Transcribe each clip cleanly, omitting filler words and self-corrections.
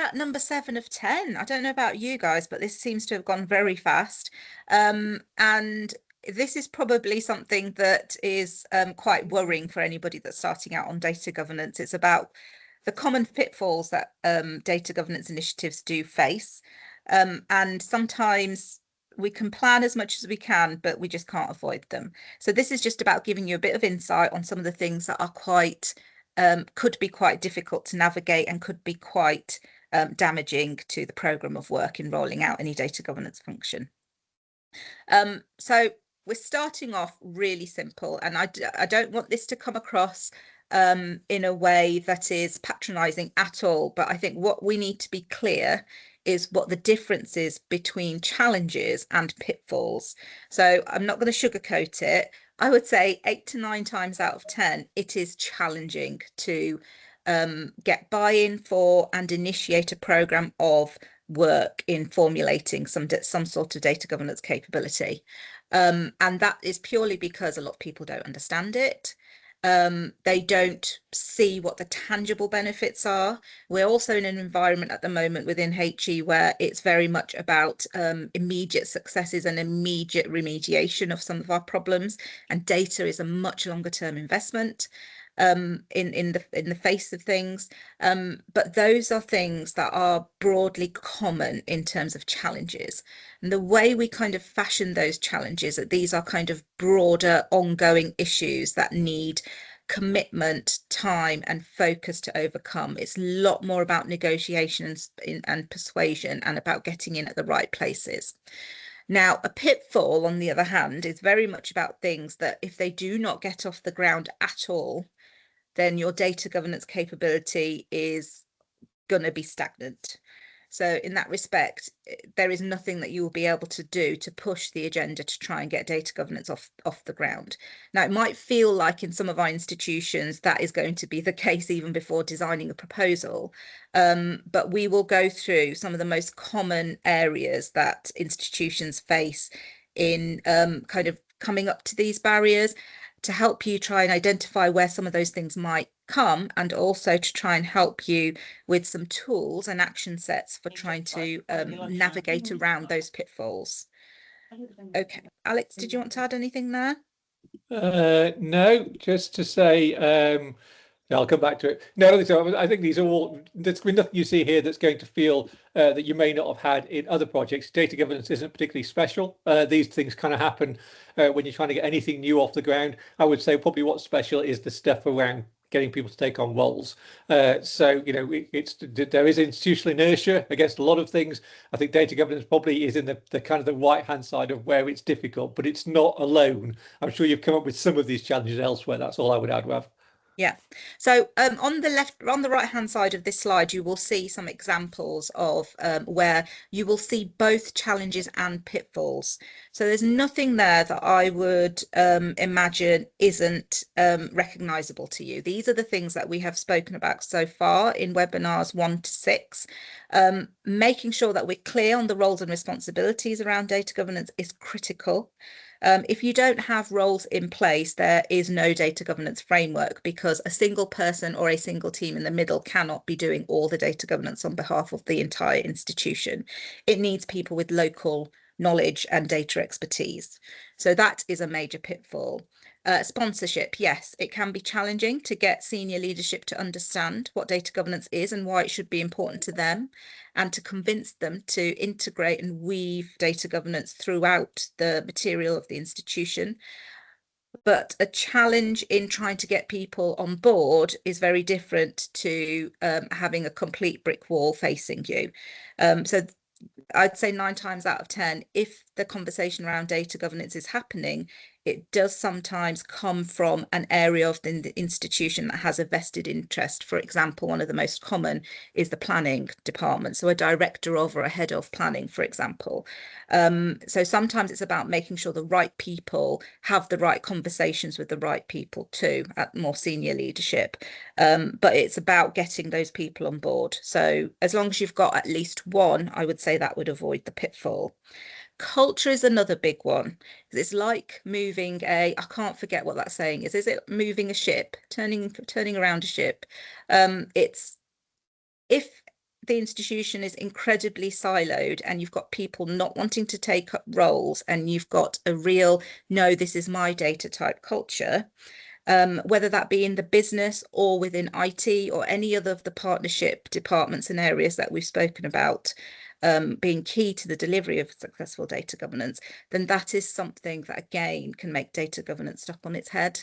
at number 7 of 10. I don't know about you guys, but this seems to have gone very fast. And this is probably something that is quite worrying for anybody that's starting out on data governance. It's about the common pitfalls that data governance initiatives do face. And sometimes we can plan as much as we can, but we just can't avoid them. So this is just about giving you a bit of insight on some of the things that are quite could be quite difficult to navigate and could be quite damaging to the program of work in rolling out any data governance function. So we're starting off really simple, and I don't want this to come across in a way that is patronizing at all, but I think what we need to be clear is what the difference is between challenges and pitfalls. So I'm not going to sugarcoat it. I would say 8 to 9 times out of 10, it is challenging to get buy-in for and initiate a program of work in formulating some sort of data governance capability. And that is purely because a lot of people don't understand it. They don't see what the tangible benefits are. We're also in an environment at the moment within HE where it's very much about immediate successes and immediate remediation of some of our problems, and data is a much longer term investment in the face of things. But those are things that are broadly common in terms of challenges. And the way we kind of fashion those challenges, that these are kind of broader ongoing issues that need commitment, time and focus to overcome. It's a lot more about negotiation and persuasion, and about getting in at the right places. Now, a pitfall, on the other hand, is very much about things that if they do not get off the ground at all, then your data governance capability is going to be stagnant. So in that respect, there is nothing that you will be able to do to push the agenda to try and get data governance off the ground. Now, it might feel like in some of our institutions that is going to be the case even before designing a proposal, but we will go through some of the most common areas that institutions face in kind of coming up to these barriers, to help you try and identify where some of those things might come, and also to try and help you with some tools and action sets for trying to navigate around those pitfalls. Okay, Alex, did you want to add anything there? No, just to say, I'll come back to it. No, I think these are all, there's nothing you see here that's going to feel that you may not have had in other projects. Data governance isn't particularly special. These things kind of happen when you're trying to get anything new off the ground. I would say probably what's special is the stuff around getting people to take on roles. So, you know, there is institutional inertia against a lot of things. I think data governance probably is in the kind of the right-hand side of where it's difficult, but it's not alone. I'm sure you've come up with some of these challenges elsewhere. That's all I would add, Rav. Yeah. So on the right hand side of this slide, you will see some examples of where you will see both challenges and pitfalls. So there's nothing there that I would imagine isn't recognizable to you. These are the things that we have spoken about so far in webinars 1 to 6. Making sure that we're clear on the roles and responsibilities around data governance is critical. If you don't have roles in place, there is no data governance framework, because a single person or a single team in the middle cannot be doing all the data governance on behalf of the entire institution. It needs people with local knowledge and data expertise. So that is a major pitfall. Sponsorship, yes, it can be challenging to get senior leadership to understand what data governance is and why it should be important to them, and to convince them to integrate and weave data governance throughout the material of the institution. But a challenge in trying to get people on board is very different to having a complete brick wall facing you. So I'd say 9 times out of 10, if the conversation around data governance is happening, it does sometimes come from an area of the institution that has a vested interest. For example, one of the most common is the planning department. So a director of or a head of planning, for example. So sometimes it's about making sure the right people have the right conversations with the right people too, at more senior leadership. But it's about getting those people on board. So as long as you've got at least one, I would say that would avoid the pitfall. Culture is another big one. It's like moving I can't forget what that saying is. Is it moving a ship, turning around a ship? It's if the institution is incredibly siloed and you've got people not wanting to take up roles, and you've got a real, no, this is my data type culture, whether that be in the business or within IT or any other of the partnership departments and areas that we've spoken about, being key to the delivery of successful data governance, then that is something that, again, can make data governance stop on its head.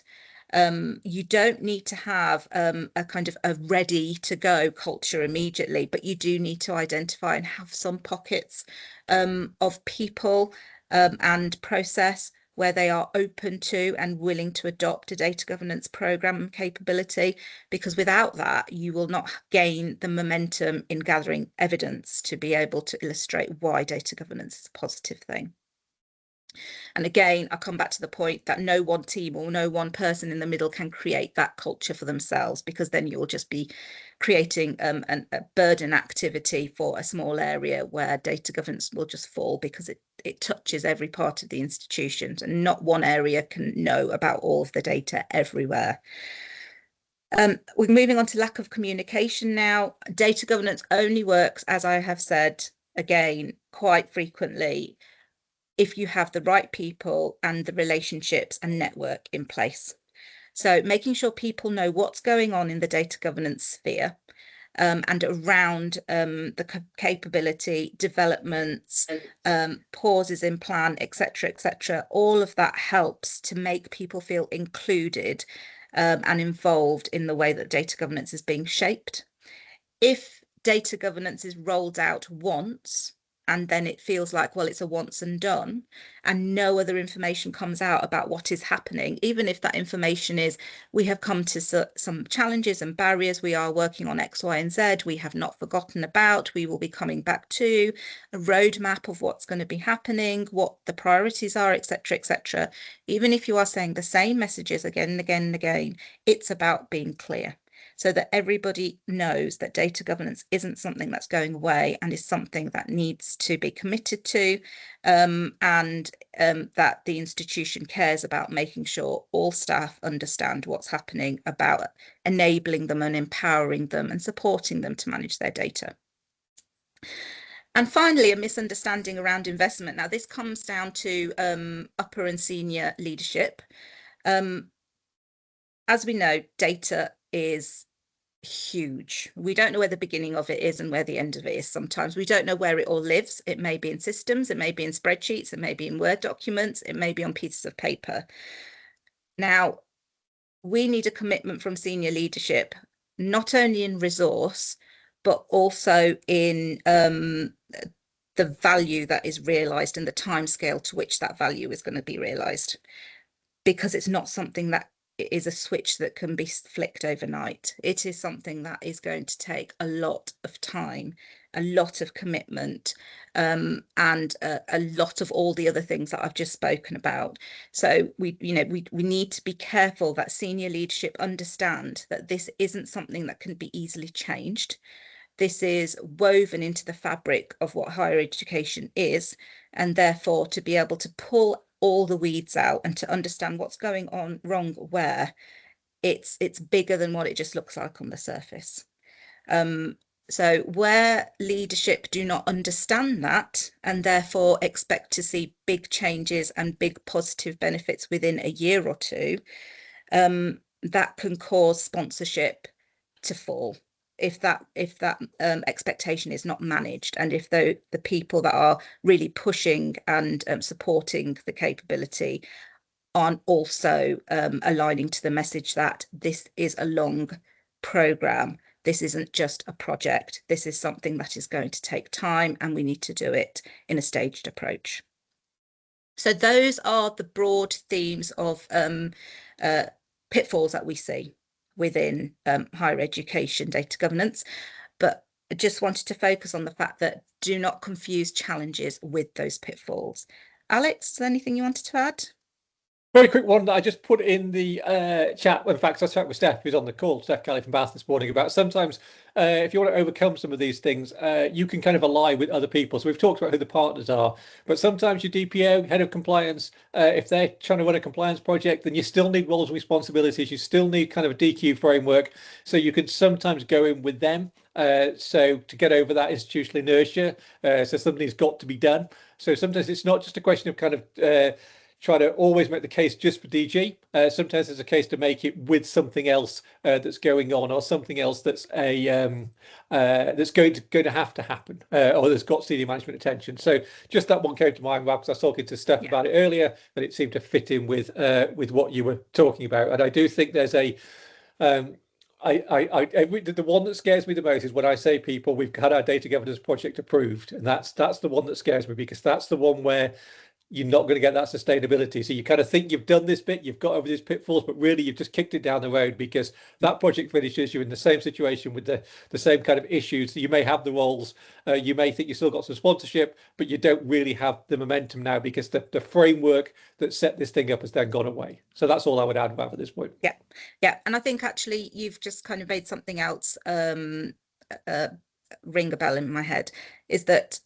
You don't need to have a kind of a ready to go culture immediately, but you do need to identify and have some pockets of people and process where they are open to and willing to adopt a data governance program and capability, because without that, you will not gain the momentum in gathering evidence to be able to illustrate why data governance is a positive thing. And again, I come back to the point that no one team or no one person in the middle can create that culture for themselves, because then you'll just be creating a burden activity for a small area where data governance will just fall, because it touches every part of the institutions and not one area can know about all of the data everywhere. We're moving on to lack of communication now. Data governance only works, as I have said, again, quite frequently, if you have the right people and the relationships and network in place. So making sure people know what's going on in the data governance sphere and around the capability, developments, pauses in plan, etc., all of that helps to make people feel included and involved in the way that data governance is being shaped. If data governance is rolled out once, and then it feels like, well, it's a once and done, and no other information comes out about what is happening, even if that information is, we have come to some challenges and barriers, we are working on X, Y, and Z, we have not forgotten about, we will be coming back to a roadmap of what's going to be happening, what the priorities are, etc. Even if you are saying the same messages again and again and again, it's about being clear, so that everybody knows that data governance isn't something that's going away and is something that needs to be committed to, and that the institution cares about making sure all staff understand what's happening, about enabling them and empowering them and supporting them to manage their data. And finally, a misunderstanding around investment. Now, this comes down to upper and senior leadership. As we know, data is huge. We don't know where the beginning of it is and where the end of it is. Sometimes we don't know where it all lives. It may be in systems, it may be in spreadsheets, it may be in Word documents, it may be on pieces of paper. Now, we need a commitment from senior leadership, not only in resource, but also in the value that is realised and the timescale to which that value is going to be realised, because it's not something that is a switch that can be flicked overnight. It is something that is going to take a lot of time, a lot of commitment, and a lot of all the other things that I've just spoken about. So we need to be careful that senior leadership understand that this isn't something that can be easily changed. This is woven into the fabric of what higher education is, and therefore to be able to pull all the weeds out and to understand what's going on wrong where, it's bigger than what it just looks like on the surface. So where leadership do not understand that and therefore expect to see big changes and big positive benefits within a year or two, that can cause sponsorship to fall if that expectation is not managed, and if the people that are really pushing and supporting the capability aren't also aligning to the message that this is a long program. This isn't just a project. This is something that is going to take time, and we need to do it in a staged approach. So those are the broad themes of pitfalls that we see within higher education data governance. But I just wanted to focus on the fact that do not confuse challenges with those pitfalls. Alex, is there anything you wanted to add? Very quick one that I just put in the chat. In fact, I was chatting with Steph, who's on the call, Steph Kelly from Bath this morning, about sometimes if you want to overcome some of these things, you can kind of ally with other people. So we've talked about who the partners are, but sometimes your DPO, head of compliance, if they're trying to run a compliance project, then you still need roles and responsibilities. You still need kind of a DQ framework. So you can sometimes go in with them. So to get over that institutional inertia, so something's got to be done. So sometimes it's not just a question of kind of try to always make the case just for DG. Sometimes there's a case to make it with something else that's going on, or something else that's that's going to have to happen, or that's got senior management attention. So just that one came to mind because I was talking to Steph about it earlier, and it seemed to fit in with what you were talking about. And I do think there's a the one that scares me the most is when I say people, we've had our data governance project approved, and that's the one that scares me, because that's the one where you're not going to get that sustainability. So you kind of think you've done this bit, you've got over these pitfalls, but really you've just kicked it down the road, because that project finishes, you're in the same situation with the same kind of issues. So you may have the roles, you may think you still got some sponsorship, but you don't really have the momentum now, because the framework that set this thing up has then gone away. So that's all I would add about at this point. Yeah. And I think actually you've just kind of made something else ring a bell in my head, is that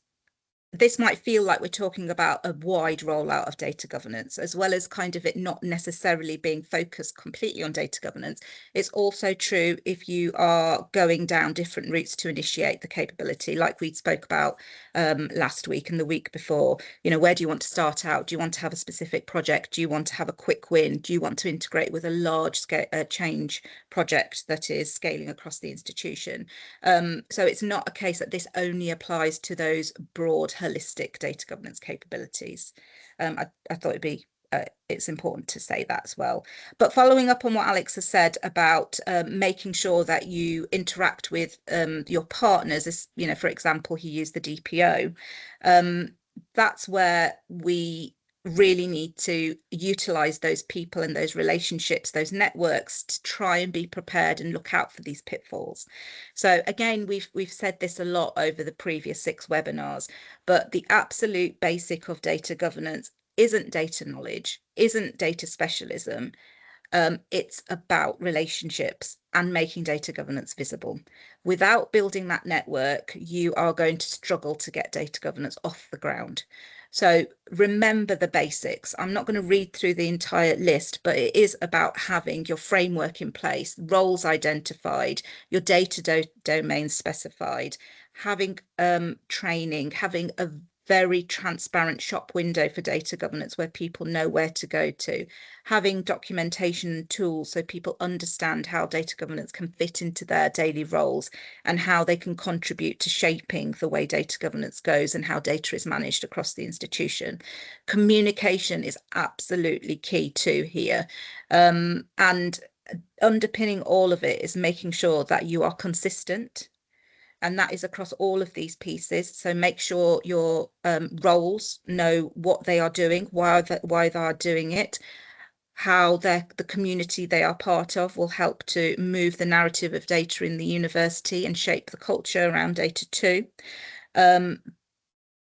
this might feel like we're talking about a wide rollout of data governance, as well as kind of it not necessarily being focused completely on data governance. It's also true if you are going down different routes to initiate the capability, like we spoke about last week and the week before. You know, where do you want to start out? Do you want to have a specific project? Do you want to have a quick win? Do you want to integrate with a large scale change project that is scaling across the institution? So it's not a case that this only applies to those broad holistic data governance capabilities. I thought it'd be it's important to say that as well. But following up on what Alex has said about making sure that you interact with your partners, as you know, for example, he used the DPO. That's where we really need to utilize those people and those relationships, those networks, to try and be prepared and look out for these pitfalls. So again, we've said this a lot over the previous 6 webinars, but the absolute basic of data governance isn't data knowledge, isn't data specialism. It's about relationships and making data governance visible. Without building that network, you are going to struggle to get data governance off the ground. So remember the basics. I'm not going to read through the entire list, but it is about having your framework in place, roles identified, your data domain specified, having training, having a very transparent shop window for data governance where people know where to go to, having documentation tools so people understand how data governance can fit into their daily roles and how they can contribute to shaping the way data governance goes and how data is managed across the institution. Communication is absolutely key too here. And underpinning all of it is making sure that you are consistent, and that is across all of these pieces. So make sure your roles know what they are doing, why they are doing it, how the community they are part of will help to move the narrative of data in the university and shape the culture around data too.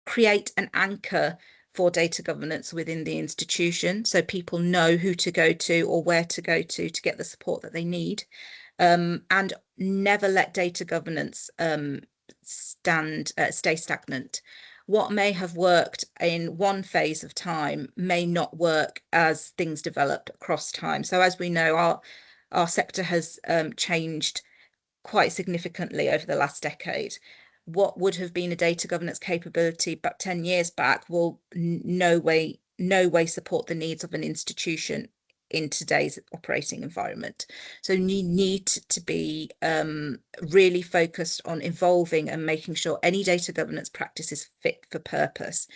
Create an anchor for data governance within the institution, so people know who to go to or where to go to get the support that they need. And never let data governance stay stagnant. What may have worked in one phase of time may not work as things develop across time. So as we know, our sector has changed quite significantly over the last decade. What would have been a data governance capability about 10 years back will no way support the needs of an institution in today's operating environment. So you need to be really focused on evolving and making sure any data governance practice is fit for purpose.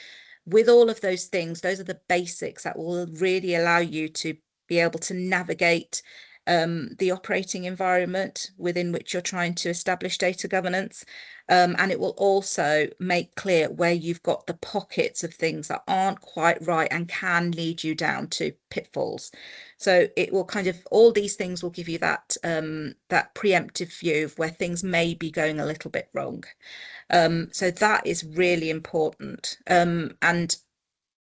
With all of those things, those are the basics that will really allow you to be able to navigate the operating environment within which you're trying to establish data governance. And it will also make clear where you've got the pockets of things that aren't quite right and can lead you down to pitfalls. So it will kind of, all these things will give you that that preemptive view of where things may be going a little bit wrong. So that is really important. And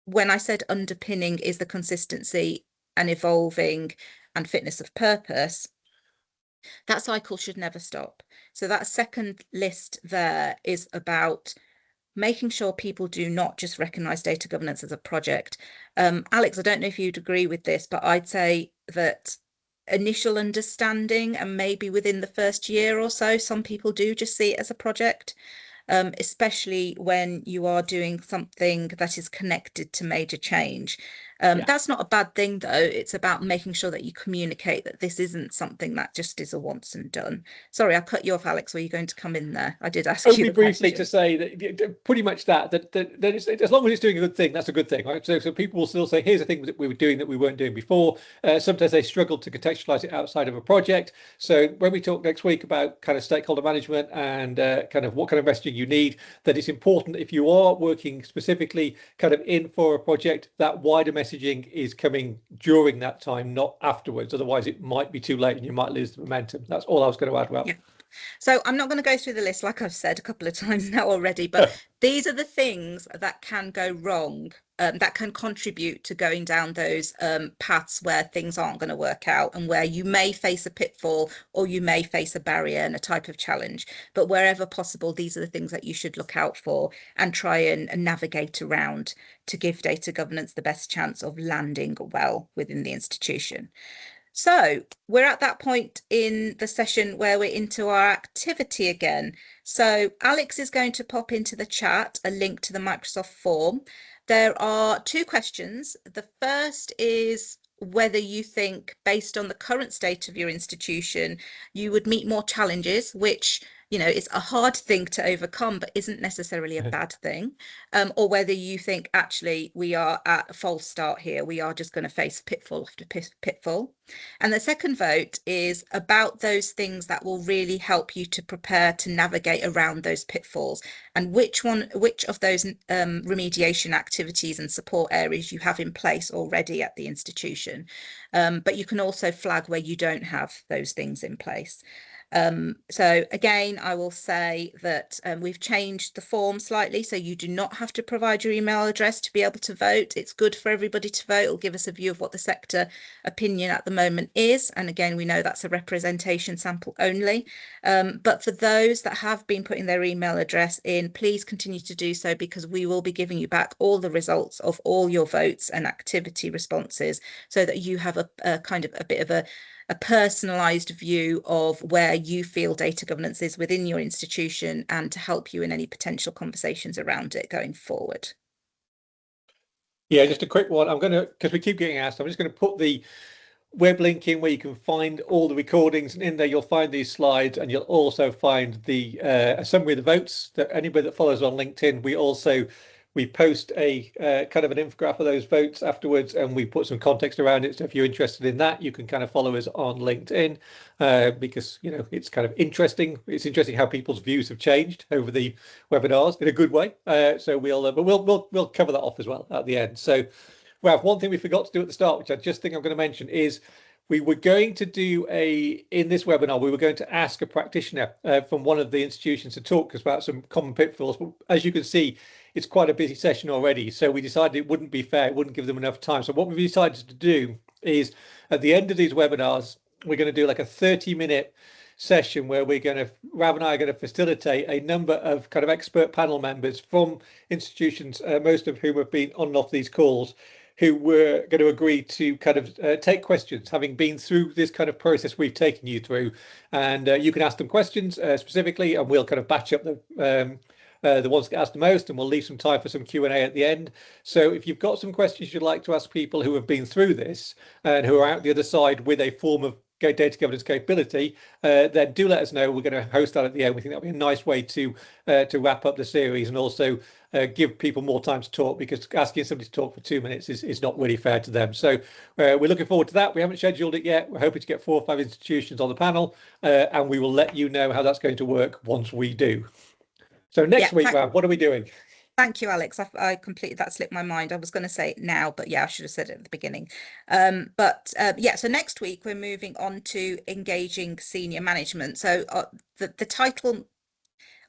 when I said underpinning is the consistency, and evolving and fitness of purpose, that cycle should never stop. So that second list there is about making sure people do not just recognize data governance as a project. Alex, I don't know if you'd agree with this, but I'd say that initial understanding and maybe within the first year or so, some people do just see it as a project. Especially when you are doing something that is connected to major change. That's not a bad thing, though. It's about making sure that you communicate that this isn't something that just is a once and done. Sorry, I cut you off, Alex. Were you going to come in there? I did ask you Only the briefly question. to say that pretty much that as long as it's doing a good thing, that's a good thing, right? So people will still say, here's a thing that we were doing that we weren't doing before. Sometimes they struggle to contextualize it outside of a project. So when we talk next week about kind of stakeholder management and kind of what kind of messaging you need, that it's important if you are working specifically kind of in for a project, that wider messaging is coming during that time, not afterwards. Otherwise, it might be too late and you might lose the momentum. That's all I was going to add. Well. Yeah. So I'm not going to go through the list, like I've said a couple of times now already, but these are the things that can go wrong, that can contribute to going down those paths where things aren't going to work out and where you may face a pitfall or you may face a barrier and a type of challenge. But wherever possible, these are the things that you should look out for and try and navigate around to give data governance the best chance of landing well within the institution. So we're at that point in the session where we're into our activity again. So Alex is going to pop into the chat a link to the Microsoft form. There are two questions. The first is whether you think, based on the current state of your institution, you would meet more challenges, which, you know, it's a hard thing to overcome, but isn't necessarily a bad thing, or whether you think actually we are at a false start here. We are just going to face pitfall after pitfall. And the second vote is about those things that will really help you to prepare to navigate around those pitfalls, and which of those remediation activities and support areas you have in place already at the institution. But you can also flag where you don't have those things in place. So again, I will say that we've changed the form slightly, so you do not have to provide your email address to be able to vote. It's good for everybody to vote. It'll give us a view of what the sector opinion at the moment is. And again, we know that's a representation sample only. But for those that have been putting their email address in, please continue to do so, because we will be giving you back all the results of all your votes and activity responses, so that you have a kind of a bit of a personalized view of where you feel data governance is within your institution, and to help you in any potential conversations around it going forward. Yeah, just a quick one. I'm going to, because we keep getting asked, I'm just going to put the web link in where you can find all the recordings, and in there you'll find these slides, and you'll also find the a summary of the votes. That anybody that follows on LinkedIn, we post a kind of an infographic of those votes afterwards, and we put some context around it. So if you're interested in that, you can kind of follow us on LinkedIn, because, you know, it's kind of interesting. It's interesting how people's views have changed over the webinars in a good way. So we'll cover that off as well at the end. So, Rav, one thing we forgot to do at the start, which I just think I'm going to mention, is we were going to do in this webinar, we were going to ask a practitioner from one of the institutions to talk about some common pitfalls. But as you can see, it's quite a busy session already. So we decided it wouldn't be fair. It wouldn't give them enough time. So what we decided to do is, at the end of these webinars, we're going to do like a 30-minute session where Rav and I are going to facilitate a number of kind of expert panel members from institutions, most of whom have been on and off these calls, who were going to agree to kind of take questions, having been through this kind of process we've taken you through. And you can ask them questions specifically, and we'll kind of batch up the ones that get asked the most, and we'll leave some time for some Q&A at the end. So if you've got some questions you'd like to ask people who have been through this and who are out the other side with a form of data governance capability, then do let us know. We're going to host that at the end. We think that'll be a nice way to wrap up the series, and also give people more time to talk, because asking somebody to talk for 2 minutes is not really fair to them. So we're looking forward to that. We haven't scheduled it yet. We're hoping to get 4 or 5 institutions on the panel, and we will let you know how that's going to work once we do. So next week, Rav, what are we doing? Thank you, Alex. I completely, that slipped my mind. I was going to say it now, but yeah, I should have said it at the beginning. Yeah, so next week we're moving on to engaging senior management. So the title,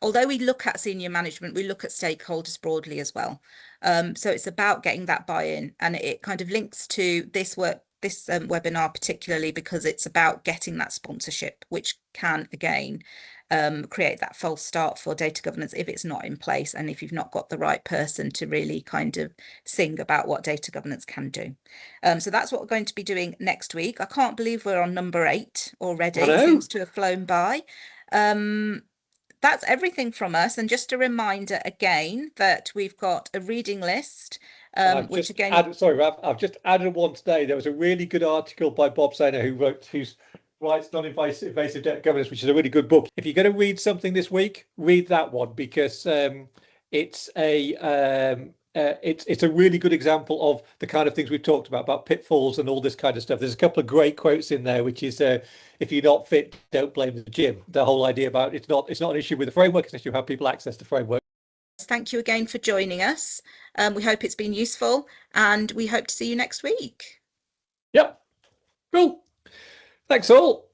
although we look at senior management, we look at stakeholders broadly as well. So it's about getting that buy-in, and it kind of links to this work webinar particularly because it's about getting that sponsorship, which can again create that false start for data governance if it's not in place and if you've not got the right person to really kind of sing about what data governance can do. So that's what we're going to be doing next week. I can't believe we're on number 8 already. It seems to have flown by. That's everything from us. And just a reminder again that we've got a reading list, which again, sorry, Rav, I've just added one today. There was a really good article by Bob Sainer who writes Non-Invasive Data Governance, which is a really good book. If you're going to read something this week, read that one because it's a really good example of the kind of things we've talked about pitfalls and all this kind of stuff. There's a couple of great quotes in there, which is if you're not fit, don't blame the gym. The whole idea about it's not an issue with the framework, it's an issue how people access the framework. Thank you again for joining us. We hope it's been useful and we hope to see you next week. Yep. Cool. Thanks all.